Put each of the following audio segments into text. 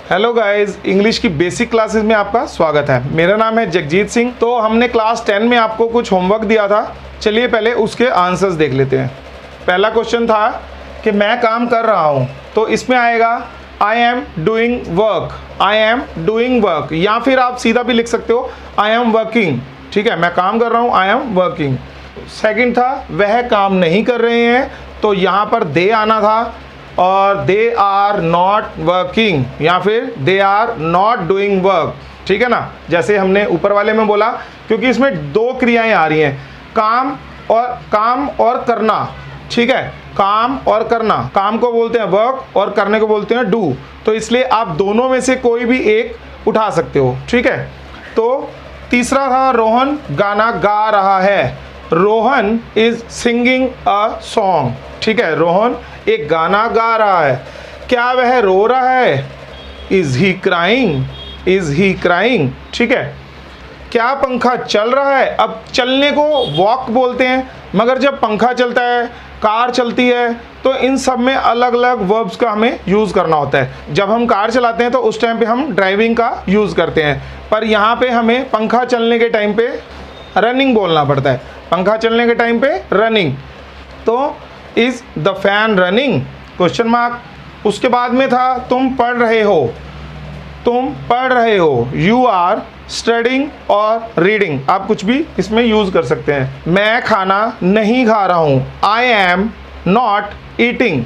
Hello guys, English की basic classes में आपका स्वागत है। मेरा नाम है जगजीत सिंह। तो हमने क्लास 10 में आपको कुछ होमवर्क दिया था। चलिए पहले उसके आंसर्स देख लेते हैं। पहला क्वेश्चन था कि मैं काम कर रहा हूँ, तो इसमें आएगा I am doing work, I am doing work, या फिर आप सीधा भी लिख सकते हो आई एम वर्किंग। ठीक है, मैं काम कर रहा हूँ, आई एम वर्किंग। सेकंड था वह काम नहीं कर रहे हैं, तो यहाँ पर दे आना था, और दे आर नॉट वर्किंग या फिर they are not doing work. ठीक है ना, जैसे हमने ऊपर वाले में बोला, क्योंकि इसमें दो क्रियाएं आ रही हैं, काम और करना। ठीक है, काम और करना, काम को बोलते हैं वर्क और करने को बोलते हैं डू। तो इसलिए आप दोनों में से कोई भी एक उठा सकते हो। ठीक है, तो तीसरा था रोहन गाना गा रहा है, Rohan is singing a song. ठीक है, रोहन एक गाना गा रहा है। क्या वह रो रहा है? Is he crying, is he crying. ठीक है, क्या पंखा चल रहा है? अब चलने को वॉक बोलते हैं, मगर जब पंखा चलता है, कार चलती है, तो इन सब में अलग अलग वर्ब्स का हमें यूज़ करना होता है। जब हम कार चलाते हैं तो उस टाइम पे हम ड्राइविंग का यूज़ करते हैं, पर यहाँ पे हमें पंखा चलने के टाइम पे रनिंग बोलना पड़ता है। पंखा चलने के टाइम पे रनिंग। तो is the fan running? Question mark. उसके बाद में था तुम पढ़ रहे हो, तुम पढ़ रहे हो, यू आर स्टडिंग और रीडिंग। आप कुछ भी इसमें यूज कर सकते हैं। मैं खाना नहीं खा रहा हूं, आई एम नॉट ईटिंग।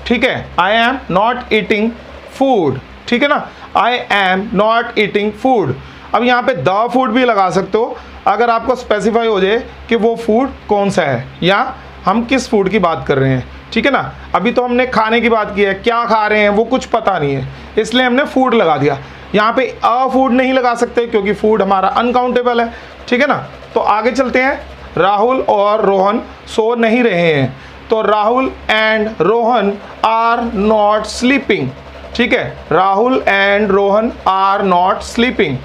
ठीक है, I am not eating food. ठीक है ना, I am not eating food. अब यहाँ पे द फूड भी लगा सकते हो, अगर आपको स्पेसिफाई हो जाए कि वो फूड कौन सा है या हम किस फूड की बात कर रहे हैं। ठीक है ना, अभी तो हमने खाने की बात की है, क्या खा रहे हैं वो कुछ पता नहीं है, इसलिए हमने फूड लगा दिया। यहाँ पे अ फूड नहीं लगा सकते क्योंकि फूड हमारा अनकाउंटेबल है। ठीक है ना, तो आगे चलते हैं। राहुल और रोहन सो नहीं रहे हैं, तो Rahul and Rohan are not sleeping. ठीक है, Rahul and Rohan are not sleeping.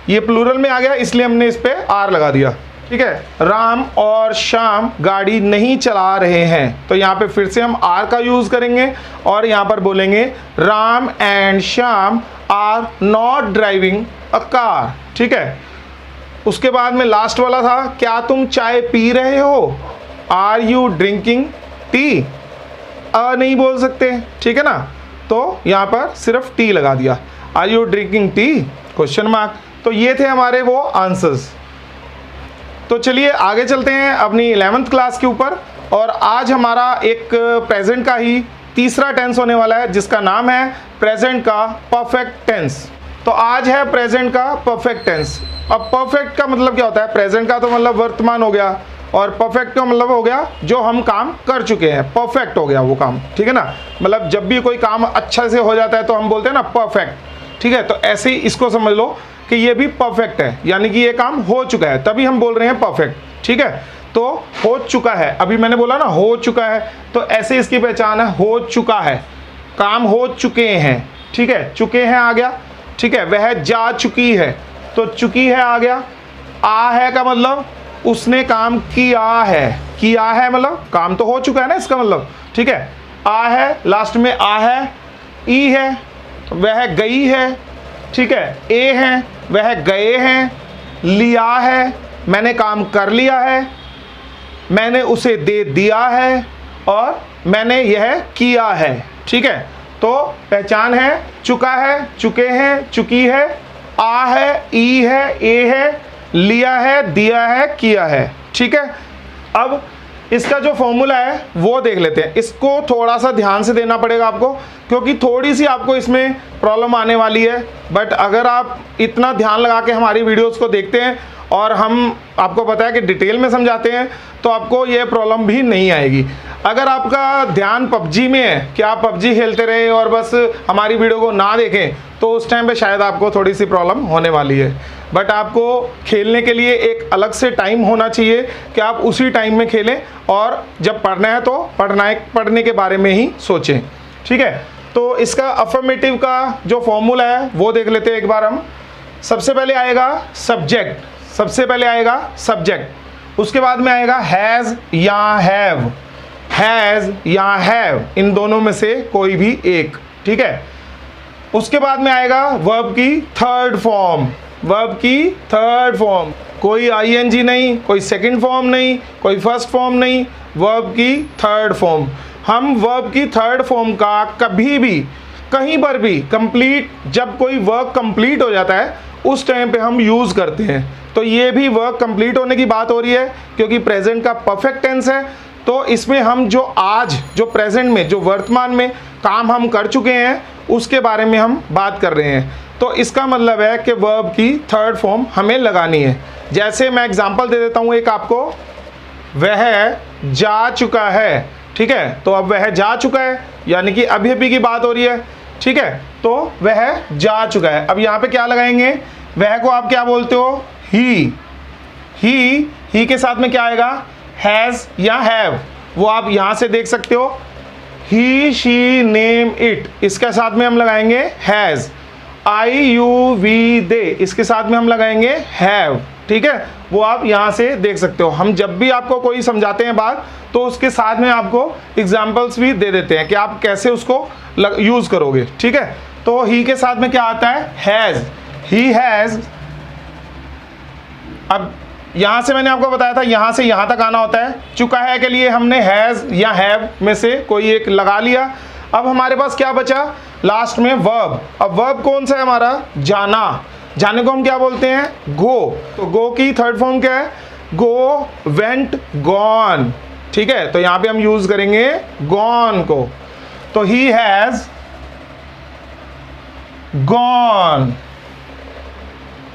ये प्लूरल में आ गया, इसलिए हमने इस पे आर लगा दिया। ठीक है, राम और श्याम गाड़ी नहीं चला रहे हैं, तो यहाँ पे फिर से हम आर का यूज करेंगे और यहाँ पर बोलेंगे Ram and Shyam are not driving a car. ठीक है, उसके बाद में लास्ट वाला था क्या तुम चाय पी रहे हो, आर यू ड्रिंकिंग टी? अ नहीं बोल सकते। ठीक है ना, तो यहाँ पर सिर्फ टी लगा दिया, are you drinking tea question mark. तो ये थे हमारे वो आंसर्स। तो चलिए आगे चलते हैं अपनी 11th क्लास के ऊपर, और आज हमारा एक प्रेजेंट का ही तीसरा टेंस होने वाला है, जिसका नाम है प्रेजेंट का परफेक्ट टेंस। तो आज है प्रेजेंट का परफेक्ट टेंस। अब परफेक्ट का मतलब क्या होता है? प्रेजेंट का तो मतलब वर्तमान हो गया, और परफेक्ट का मतलब हो गया जो हम काम कर चुके हैं, परफेक्ट हो गया वो काम। ठीक है ना, मतलब जब भी कोई काम अच्छा से हो जाता है तो हम बोलते हैं ना परफेक्ट। ठीक है, तो ऐसे ही इसको समझ लो कि ये भी परफेक्ट है, यानी कि ये काम हो चुका है, तभी हम बोल रहे हैं परफेक्ट। ठीक है, तो हो चुका है, अभी मैंने बोला ना हो चुका है, तो ऐसे इसकी पहचान है हो चुका है, काम हो चुके हैं। ठीक है, चुके हैं आ गया। ठीक है, वह जा चुकी है, तो चुकी है आ गया। आ है का मतलब उसने काम किया है, किया है मतलब काम तो हो चुका है ना, इसका मतलब। ठीक है, आ है, लास्ट में आ है। ई है, वह गई है। ठीक है, ए है, वह गए हैं। लिया है, मैंने काम कर लिया है, मैंने उसे दे दिया है, और मैंने यह किया है। ठीक है, तो पहचान है चुका है, चुके हैं, चुकी है, आ है, ई है, ए है, लिया है, दिया है, किया है। ठीक है, अब इसका जो फॉर्मूला है वो देख लेते हैं। इसको थोड़ा सा ध्यान से देना पड़ेगा आपको, क्योंकि थोड़ी सी आपको इसमें प्रॉब्लम आने वाली है, बट अगर आप इतना ध्यान लगा के हमारी वीडियोस को देखते हैं और हम आपको पता है कि डिटेल में समझाते हैं, तो आपको ये प्रॉब्लम भी नहीं आएगी। अगर आपका ध्यान पबजी में है कि आप पबजी खेलते रहे और बस हमारी वीडियो को ना देखें, तो उस टाइम पे शायद आपको थोड़ी सी प्रॉब्लम होने वाली है। बट आपको खेलने के लिए एक अलग से टाइम होना चाहिए कि आप उसी टाइम में खेलें, और जब पढ़ना है तो पढ़ने के बारे में ही सोचें। ठीक है, तो इसका अफर्मेटिव का जो फॉर्मूला है वो देख लेते हैं एक बार हम। सबसे पहले आएगा सब्जेक्ट, सबसे पहले आएगा सब्जेक्ट, उसके बाद में आएगा हैज़ या हैव, हैज़ या हैव, इन दोनों में से कोई भी एक। ठीक है, उसके बाद में आएगा वर्ब की थर्ड फॉर्म, वर्ब की थर्ड फॉर्म, कोई आईएनजी नहीं, कोई सेकंड फॉर्म नहीं, कोई फर्स्ट फॉर्म नहीं, वर्ब की थर्ड फॉर्म। हम वर्ब की थर्ड फॉर्म का कभी भी कहीं पर भी कंप्लीट, जब कोई वर्क कंप्लीट हो जाता है उस टाइम पे हम यूज़ करते हैं। तो ये भी वर्क कंप्लीट होने की बात हो रही है क्योंकि प्रेजेंट का परफेक्ट टेंस है। तो इसमें हम जो आज, जो प्रेजेंट में, जो वर्तमान में काम हम कर चुके हैं उसके बारे में हम बात कर रहे हैं। तो इसका मतलब है कि वर्ब की थर्ड फॉर्म हमें लगानी है। जैसे मैं एग्जांपल दे देता हूँ एक आपको, वह जा चुका है, ठीक है। तो अब वह जा चुका है यानी कि अभी अभी की बात हो रही है, ठीक है। तो वह जा चुका है। अब यहाँ पे क्या लगाएंगे, वह को आप क्या बोलते हो, ही के साथ में क्या आएगा, हैज़ या हैव, वो आप यहाँ से देख सकते हो, ही शी नेम इट, इसके साथ में हम लगाएंगे हैज़। आई यू वी दे, इसके साथ में हम लगाएंगे हैव, ठीक है। वो आप यहाँ से देख सकते हो। हम जब भी आपको कोई समझाते हैं बात तो उसके साथ में आपको एग्जाम्पल्स भी दे देते हैं कि आप कैसे उसको यूज़ करोगे, ठीक है। तो ही के साथ में क्या आता है, हैज़, ही हैज़। अब यहाँ से मैंने आपको बताया था यहाँ से यहाँ तक आना होता है। चुका है के लिए हमने हैज़ या हैव में से कोई एक लगा लिया। अब हमारे पास क्या बचा लास्ट में, वर्ब। अब वर्ब कौन सा है हमारा, जाना। जाने को हम क्या बोलते हैं, गो। तो गो की थर्ड फॉर्म क्या है, गो, वेंट, गॉन, ठीक है। तो यहाँ पे हम यूज करेंगे गॉन को। तो ही हैज गॉन,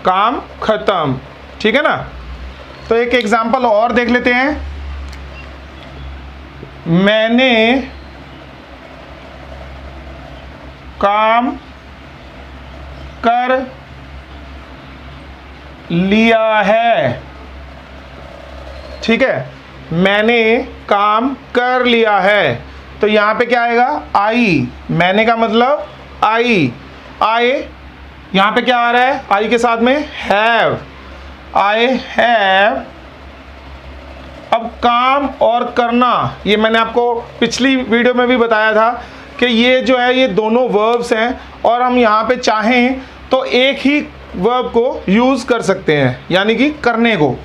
काम खत्म, ठीक है ना। तो एक एग्जांपल और देख लेते हैं। मैंने काम कर लिया है, ठीक है। मैंने काम कर लिया है। तो यहां पे क्या आएगा, आई। मैंने का मतलब आई, आई। यहां पे क्या आ रहा है, आई के साथ में हैव, आई हैव। अब काम और करना, ये मैंने आपको पिछली वीडियो में भी बताया था कि ये जो है ये दोनों वर्ब्स हैं और हम यहाँ पे चाहें तो एक ही वर्ब को यूज़ कर सकते हैं, यानी कि करने को,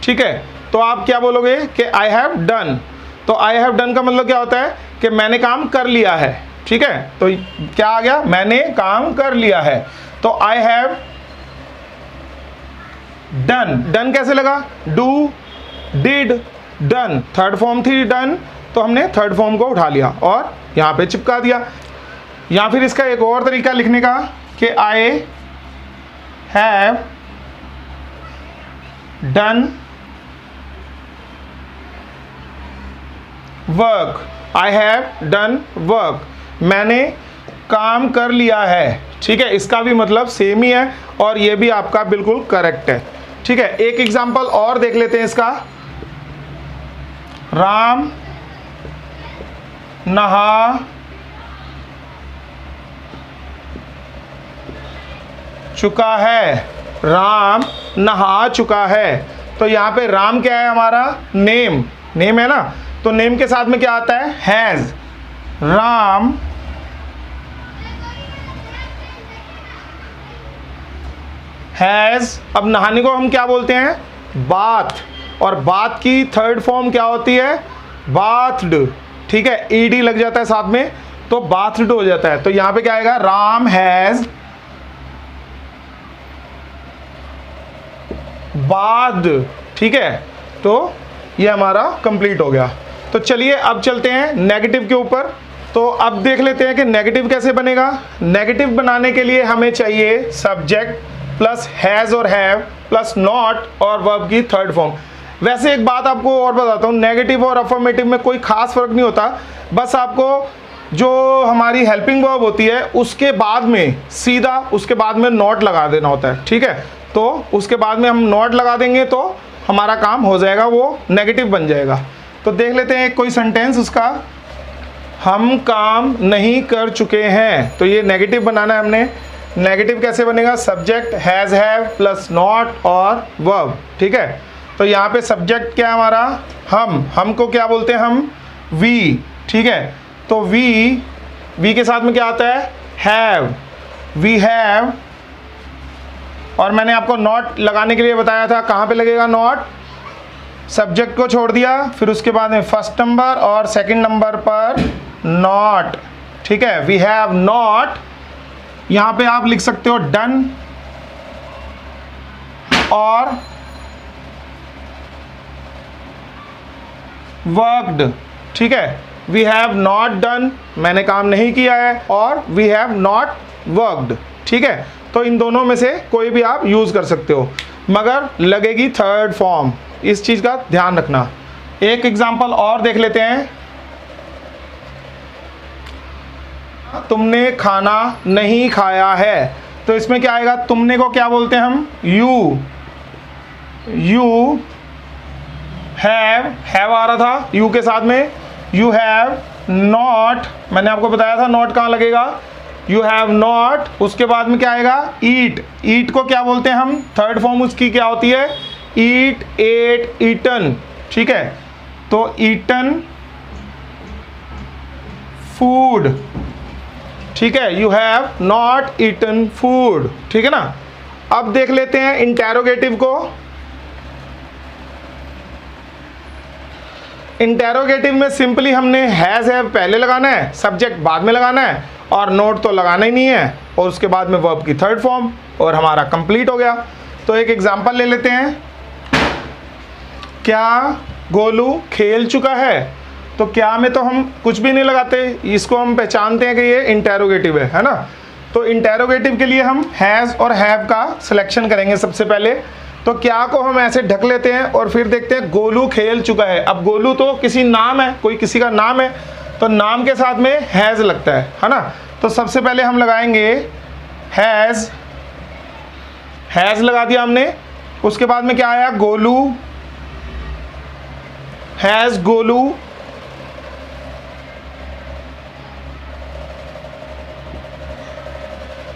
ठीक है। तो आप क्या बोलोगे कि आई हैव डन। तो आई हैव डन का मतलब क्या होता है कि मैंने काम कर लिया है, ठीक है। तो क्या आ गया, मैंने काम कर लिया है। तो आई हैव डन। डन कैसे लगा, do, did, done. Third form थी डन, तो हमने थर्ड फॉर्म को उठा लिया और यहाँ पे चिपका दिया। या फिर इसका एक और तरीका लिखने का कि I have done work, I have done work, मैंने काम कर लिया है, ठीक है। इसका भी मतलब सेम ही है और ये भी आपका बिल्कुल करेक्ट है, ठीक है। एक एग्जांपल और देख लेते हैं इसका। राम नहा चुका है, राम नहा चुका है। तो यहाँ पे राम क्या है हमारा, नेम, नेम है ना। तो नेम के साथ में क्या आता है, हैज। राम हैज। अब नहाने को हम क्या बोलते हैं, बाथ। और बाथ की थर्ड फॉर्म क्या होती है, बाथड, ठीक है। ईडी लग जाता है साथ में तो बाथड हो जाता है। तो यहां पे क्या आएगा, राम हैज बाथ, ठीक है। तो ये हमारा कंप्लीट हो गया। तो चलिए अब चलते हैं नेगेटिव के ऊपर। तो अब देख लेते हैं कि नेगेटिव कैसे बनेगा। नेगेटिव बनाने के लिए हमें चाहिए सब्जेक्ट प्लस हैज और हैव प्लस नॉट और वर्ब की थर्ड फॉर्म। वैसे एक बात आपको और बताता हूँ, नेगेटिव और अफर्मेटिव में कोई खास फर्क नहीं होता। बस आपको जो हमारी हेल्पिंग वर्ब होती है उसके बाद में सीधा उसके बाद में नॉट लगा देना होता है, ठीक है। तो उसके बाद में हम नॉट लगा देंगे तो हमारा काम हो जाएगा, वो नेगेटिव बन जाएगा। तो देख लेते हैं कोई सेंटेंस उसका। हम काम नहीं कर चुके हैं, तो ये नेगेटिव बनाना है हमने। नेगेटिव कैसे बनेगा, subject has have plus not और वर्ब, ठीक है। तो यहाँ पे सब्जेक्ट क्या है हमारा, हम को क्या बोलते हैं हम, वी, ठीक है। तो वी के साथ में क्या आता है, हैव। वी हैव, और मैंने आपको नॉट लगाने के लिए बताया था, कहाँ पे लगेगा नॉट, सब्जेक्ट को छोड़ दिया, फिर उसके बाद में फर्स्ट नंबर और सेकंड नंबर पर नॉट, ठीक है। वी हैव नॉट, यहाँ पे आप लिख सकते हो डन और वर्कड, ठीक है। वी हैव नॉट डन, मैंने काम नहीं किया है, और वी हैव नॉट वर्कड, ठीक है। तो इन दोनों में से कोई भी आप यूज कर सकते हो, मगर लगेगी थर्ड फॉर्म, इस चीज का ध्यान रखना। एक एग्जांपल और देख लेते हैं। तुमने खाना नहीं खाया है, तो इसमें क्या आएगा, तुमने को क्या बोलते हैं हम, यू हैव आ रहा था यू के साथ में, यू हैव नॉट, मैंने आपको बताया था नॉट कहाँ लगेगा, यू हैव नॉट, उसके बाद में क्या आएगा, ईट को क्या बोलते हैं हम, थर्ड फॉर्म उसकी क्या होती है, ईट, एट, ईटन, ठीक है। तो ईटन फूड, ठीक है, you have not eaten food, ठीक है ना। अब देख लेते हैं इंटेरोगेटिव को। इंटेरोगेटिव में सिंपली हमने हैज़ हैव पहले लगाना है, सब्जेक्ट बाद में लगाना है, और नोट तो लगाना ही नहीं है, और उसके बाद में वर्ब की थर्ड फॉर्म, और हमारा कंप्लीट हो गया। तो एक एग्जांपल ले लेते हैं। क्या गोलू खेल चुका है, तो क्या में तो हम कुछ भी नहीं लगाते, इसको हम पहचानते हैं कि ये इंटेरोगेटिव है ना। तो इंटेरोगेटिव के लिए हम हैज़ और हैव का सिलेक्शन करेंगे सबसे पहले। तो क्या को हम ऐसे ढक लेते हैं और फिर देखते हैं गोलू खेल चुका है। अब गोलू तो किसी नाम है, कोई किसी का नाम है, तो नाम के साथ में हैज़ लगता है ना। तो सबसे पहले हम लगाएंगे हैज़ लगा दिया हमने। उसके बाद में क्या आया, गोलू, हैज़ गोलू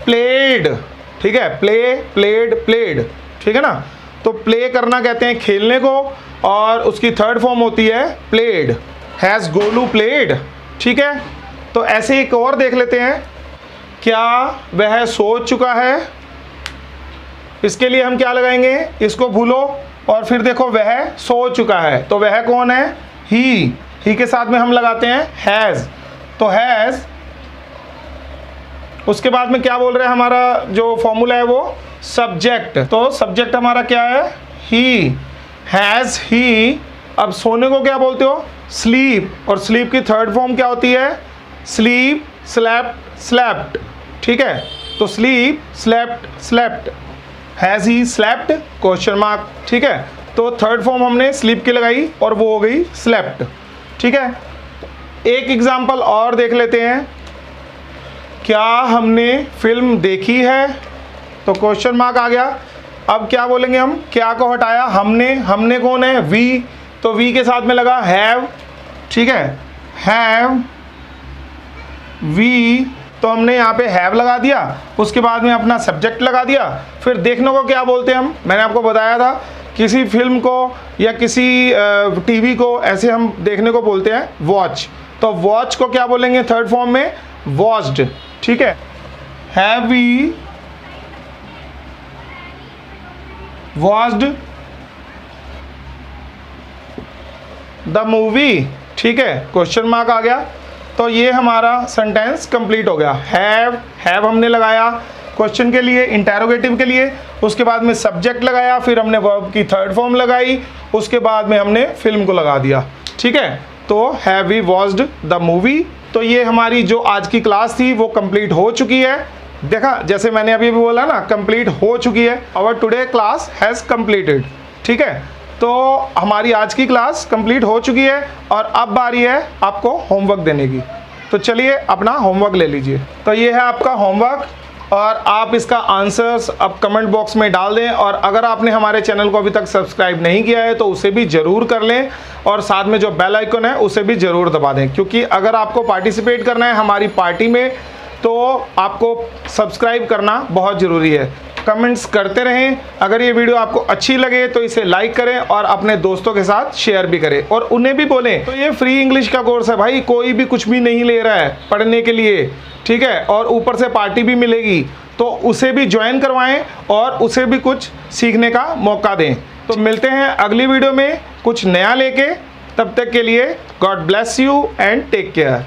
प्लेड, ठीक है, प्लेड, ठीक है ना। तो प्ले करना कहते हैं खेलने को, और उसकी थर्ड फॉर्म होती है प्लेड, हैज़ गोलू प्लेड, ठीक है। तो ऐसे एक और देख लेते हैं। क्या वह सो चुका है, इसके लिए हम क्या लगाएंगे, इसको भूलो और फिर देखो वह सो चुका है, तो वह कौन है, ही के साथ में हम लगाते हैं हैज़, तो हैज़। उसके बाद में क्या बोल रहे हैं, हमारा जो फॉर्मूला है वो सब्जेक्ट, तो सब्जेक्ट हमारा क्या है, ही, हैज़ ही। अब सोने को क्या बोलते हो, स्लीप, और स्लीप की थर्ड फॉर्म क्या होती है, स्लीप, स्लेप्ट, ठीक है। तो sleep, slept, has he slept, question mark, ठीक है। तो थर्ड फॉर्म हमने स्लीप की लगाई और वो हो गई स्लेप्ट, ठीक है। एक एग्जांपल और देख लेते हैं। क्या हमने फिल्म देखी है, तो क्वेश्चन मार्क आ गया। अब क्या बोलेंगे हम, क्या को हटाया, हमने कौन है, वी, तो वी के साथ में लगा हैव, ठीक है, हैव वी, तो हमने यहाँ पे हैव लगा दिया, उसके बाद में अपना सब्जेक्ट लगा दिया। फिर देखने को क्या बोलते हैं हम, मैंने आपको बताया था, किसी फिल्म को या किसी टीवी को ऐसे हम देखने को बोलते हैं वॉच, तो वॉच को क्या बोलेंगे थर्ड फॉर्म में, वॉच्ड, ठीक है। Have we watched the movie, ठीक है, क्वेश्चन मार्क आ गया। तो ये हमारा सेंटेंस कंप्लीट हो गया। हैव हमने लगाया क्वेश्चन के लिए, इंटेरोगेटिव के लिए, उसके बाद में सब्जेक्ट लगाया, फिर हमने वर्ब की थर्ड फॉर्म लगाई, उसके बाद में हमने फिल्म को लगा दिया, ठीक है। तो have we watched the movie. तो ये हमारी जो आज की क्लास थी वो कंप्लीट हो चुकी है। देखा, जैसे मैंने अभी भी बोला ना, कंप्लीट हो चुकी है, our today class has completed, ठीक है। तो हमारी आज की क्लास कंप्लीट हो चुकी है और अब बारी है आपको होमवर्क देने की। तो चलिए अपना होमवर्क ले लीजिए। तो ये है आपका होमवर्क और आप इसका आंसर्स अब कमेंट बॉक्स में डाल दें, और अगर आपने हमारे चैनल को अभी तक सब्सक्राइब नहीं किया है तो उसे भी ज़रूर कर लें, और साथ में जो बेल आइकन है उसे भी ज़रूर दबा दें, क्योंकि अगर आपको पार्टिसिपेट करना है हमारी पार्टी में तो आपको सब्सक्राइब करना बहुत ज़रूरी है। कमेंट्स करते रहें। अगर ये वीडियो आपको अच्छी लगे तो इसे लाइक करें और अपने दोस्तों के साथ शेयर भी करें और उन्हें भी बोलें। तो ये फ्री इंग्लिश का कोर्स है भाई, कोई भी कुछ भी नहीं ले रहा है पढ़ने के लिए, ठीक है, और ऊपर से पार्टी भी मिलेगी, तो उसे भी ज्वाइन करवाएं और उसे भी कुछ सीखने का मौका दें। तो मिलते हैं अगली वीडियो में कुछ नया लेके, तब तक के लिए God bless you and take care.